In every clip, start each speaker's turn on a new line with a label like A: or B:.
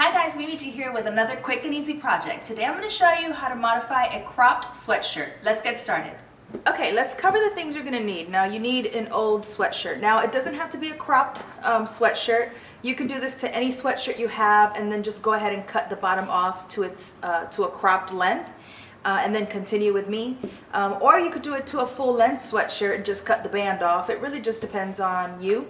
A: Hi guys, Mimi G here with another quick and easy project. Today I'm going to show you how to modify a cropped sweatshirt. Let's get started. Okay, let's cover the things you're going to need. Now you need an old sweatshirt. Now it doesn't have to be a cropped sweatshirt. You can do this to any sweatshirt you have and then just go ahead and cut the bottom off to a cropped length and then continue with me. Or you could do it to a full length sweatshirt and just cut the band off. It really just depends on you.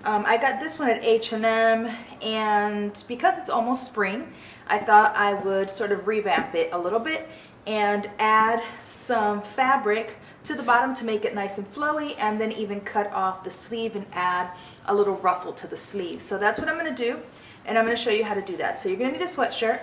A: I got this one at H&M, and because it's almost spring, I thought I would sort of revamp it a little bit and add some fabric to the bottom to make it nice and flowy, and then even cut off the sleeve and add a little ruffle to the sleeve. So that's what I'm going to do, and I'm going to show you how to do that. So you're going to need a sweatshirt,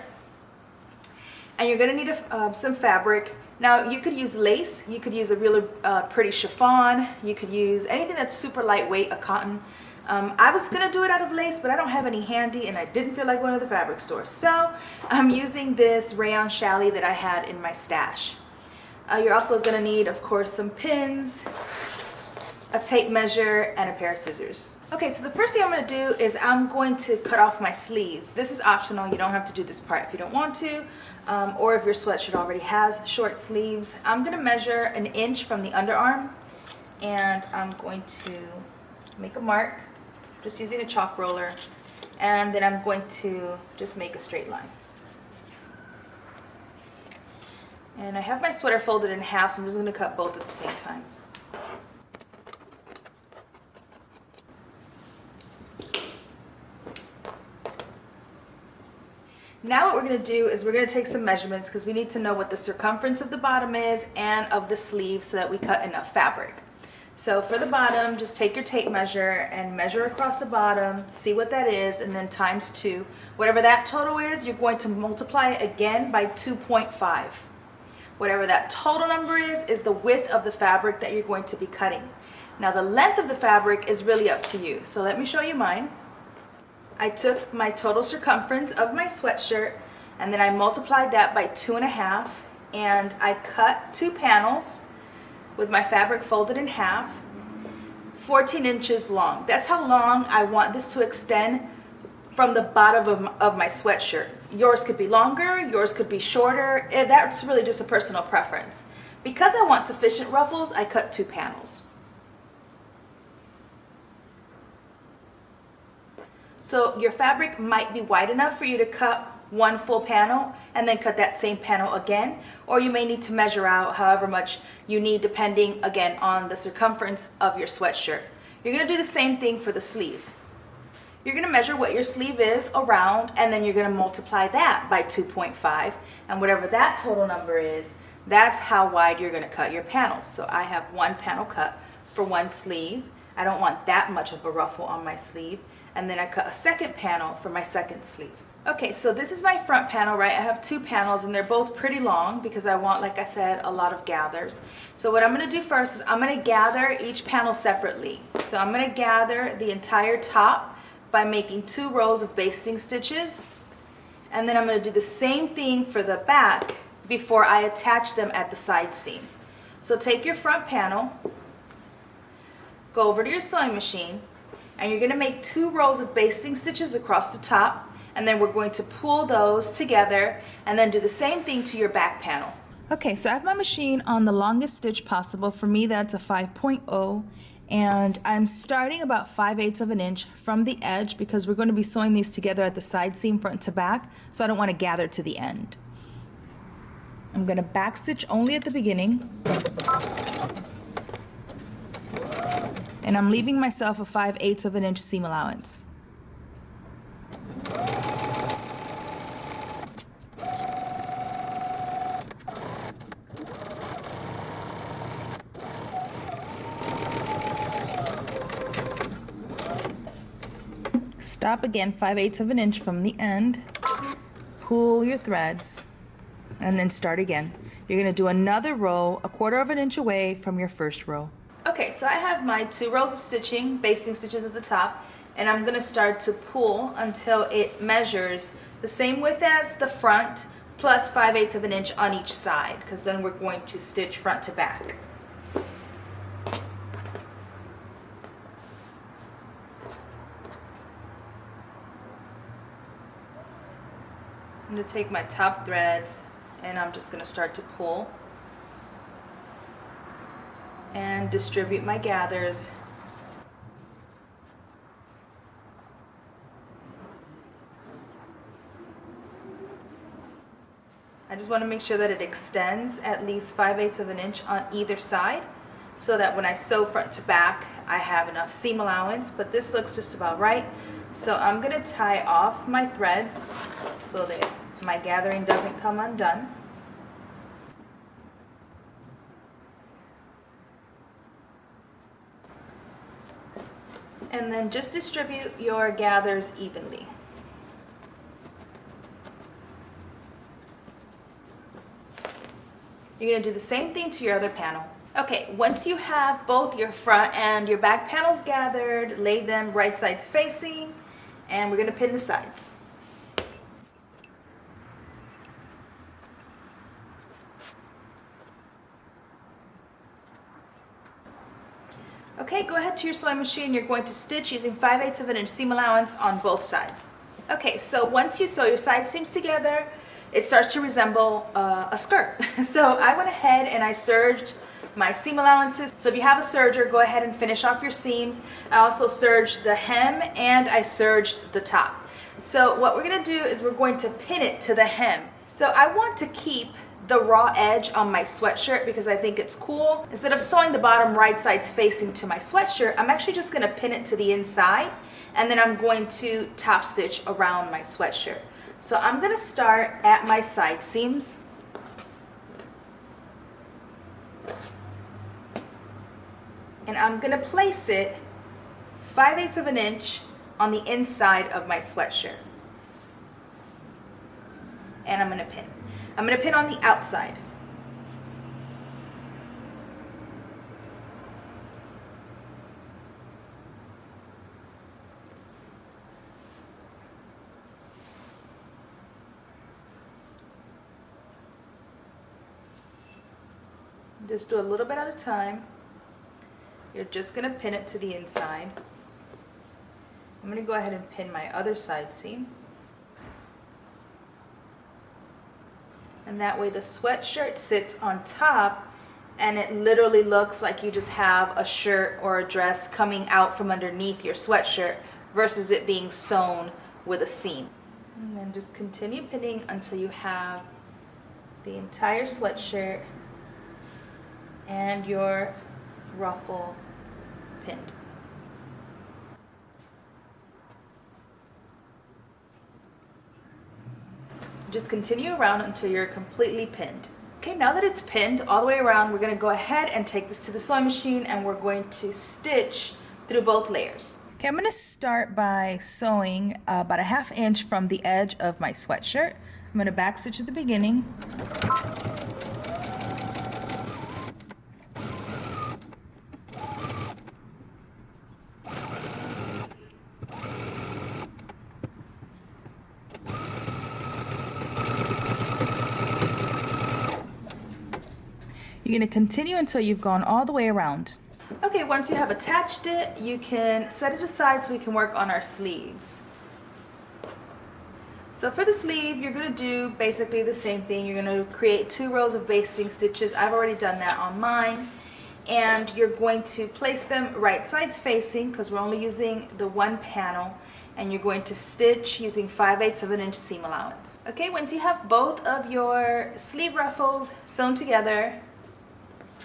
A: and you're going to need some fabric. Now you could use lace, you could use a really pretty chiffon, you could use anything that's super lightweight, a cotton. I was going to do it out of lace, but I don't have any handy and I didn't feel like going to the fabric store. So I'm using this rayon challis that I had in my stash. You're also going to need, of course, some pins, a tape measure, and a pair of scissors. Okay, so the first thing I'm going to do is I'm going to cut off my sleeves. This is optional. You don't have to do this part if you don't want to, or if your sweatshirt already has short sleeves. I'm going to measure 1 inch from the underarm, and I'm going to make a mark just using a chalk roller, and then I'm going to just make a straight line. And I have my sweater folded in half, so I'm just going to cut both at the same time. Now what we're going to do is we're going to take some measurements because we need to know what the circumference of the bottom is and of the sleeve so that we cut enough fabric. So for the bottom, just take your tape measure and measure across the bottom, see what that is, and then times 2. Whatever that total is, you're going to multiply it again by 2.5. Whatever that total number is the width of the fabric that you're going to be cutting. Now the length of the fabric is really up to you. So let me show you mine. I took my total circumference of my sweatshirt and then I multiplied that by 2.5, and I cut 2 panels with my fabric folded in half, 14 inches long. That's how long I want this to extend from the bottom of my sweatshirt. Yours could be longer, yours could be shorter. That's really just a personal preference. Because I want sufficient ruffles, I cut 2 panels. So your fabric might be wide enough for you to cut 1 full panel and then cut that same panel again, or you may need to measure out however much you need depending again on the circumference of your sweatshirt. You're going to do the same thing for the sleeve. You're going to measure what your sleeve is around, and then you're going to multiply that by 2.5, and whatever that total number is, that's how wide you're going to cut your panels. So I have 1 panel cut for 1 sleeve. I don't want that much of a ruffle on my sleeve, and then I cut a second panel for my second sleeve. Okay, so this is my front panel, right? I have 2 panels and they're both pretty long because I want, like I said, a lot of gathers. So what I'm going to do first is I'm going to gather each panel separately. So I'm going to gather the entire top by making 2 rows of basting stitches, and then I'm going to do the same thing for the back before I attach them at the side seam. So take your front panel, go over to your sewing machine, and you're going to make 2 rows of basting stitches across the top, and then we're going to pull those together and then do the same thing to your back panel. Okay, so I have my machine on the longest stitch possible. For me, that's a 5.0, and I'm starting about 5/8 of an inch from the edge because we're going to be sewing these together at the side seam front to back, so I don't want to gather to the end. I'm going to back stitch only at the beginning, and I'm leaving myself a 5/8 of an inch seam allowance. Stop again 5/8 of an inch from the end, pull your threads, and then start again. You're going to do another row 1/4 of an inch away from your first row. Okay, so I have my 2 rows of stitching, basting stitches at the top, and I'm going to start to pull until it measures the same width as the front plus 5/8 of an inch on each side, because then we're going to stitch front to back. I'm going to take my top threads and I'm just going to start to pull and distribute my gathers. I just want to make sure that it extends at least 5/8 of an inch on either side so that when I sew front to back I have enough seam allowance, but this looks just about right. So I'm going to tie off my threads so that my gathering doesn't come undone. And then just distribute your gathers evenly. You're going to do the same thing to your other panel. Okay, once you have both your front and your back panels gathered, lay them right sides facing, and we're going to pin the sides. Okay, go ahead to your sewing machine. You're going to stitch using 5/8 of an inch seam allowance on both sides. Okay, so once you sew your side seams together, it starts to resemble a skirt. So I went ahead and I serged my seam allowances. So if you have a serger, go ahead and finish off your seams. I also serged the hem and I serged the top. So what we're going to do is we're going to pin it to the hem. So I want to keep the raw edge on my sweatshirt because I think it's cool. Instead of sewing the bottom right sides facing to my sweatshirt, I'm actually just going to pin it to the inside and then I'm going to top stitch around my sweatshirt. So I'm going to start at my side seams. And I'm going to place it 5/8 of an inch on the inside of my sweatshirt. And I'm going to pin. I'm going to pin on the outside. Just do a little bit at a time. You're just going to pin it to the inside. I'm going to go ahead and pin my other side seam. And that way the sweatshirt sits on top and it literally looks like you just have a shirt or a dress coming out from underneath your sweatshirt versus it being sewn with a seam. And then just continue pinning until you have the entire sweatshirt and your ruffle pinned. Just continue around until you're completely pinned. Okay, now that it's pinned all the way around, we're going to go ahead and take this to the sewing machine and we're going to stitch through both layers. Okay, I'm going to start by sewing about 1/2 inch from the edge of my sweatshirt. I'm going to back stitch at the beginning. You're going to continue until you've gone all the way around. Okay, once you have attached it, you can set it aside so we can work on our sleeves. So for the sleeve, you're going to do basically the same thing. You're going to create 2 rows of basting stitches. I've already done that on mine. And you're going to place them right sides facing because we're only using the one panel. And you're going to stitch using 5/8 of an inch seam allowance. Okay, once you have both of your sleeve ruffles sewn together,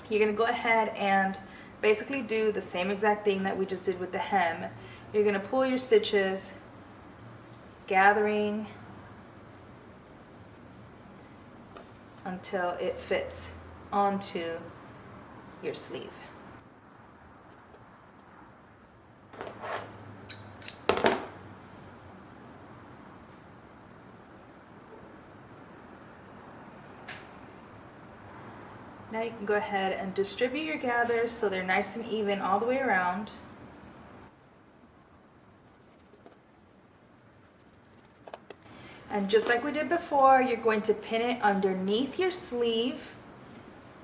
A: you're going to go ahead and basically do the same exact thing that we just did with the hem. You're going to pull your stitches, gathering until it fits onto your sleeve. Now you can go ahead and distribute your gathers so they're nice and even all the way around. And just like we did before, you're going to pin it underneath your sleeve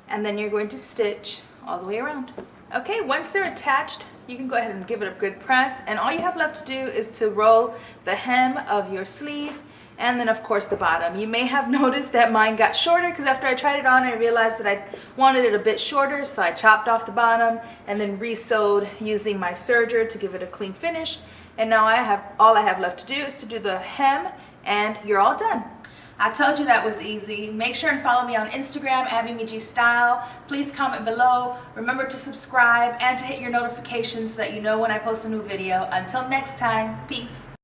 A: and then you're going to stitch all the way around. Okay, once they're attached, you can go ahead and give it a good press, and all you have left to do is to roll the hem of your sleeve and then of course the bottom. You may have noticed that mine got shorter because after I tried it on I realized that I wanted it a bit shorter, so I chopped off the bottom and then re-sewed using my serger to give it a clean finish. And now all I have left to do is to do the hem, and you're all done. I told you that was easy. Make sure and follow me on Instagram at MimiGStyle. Please comment below. Remember to subscribe and to hit your notifications so that you know when I post a new video. Until next time, peace.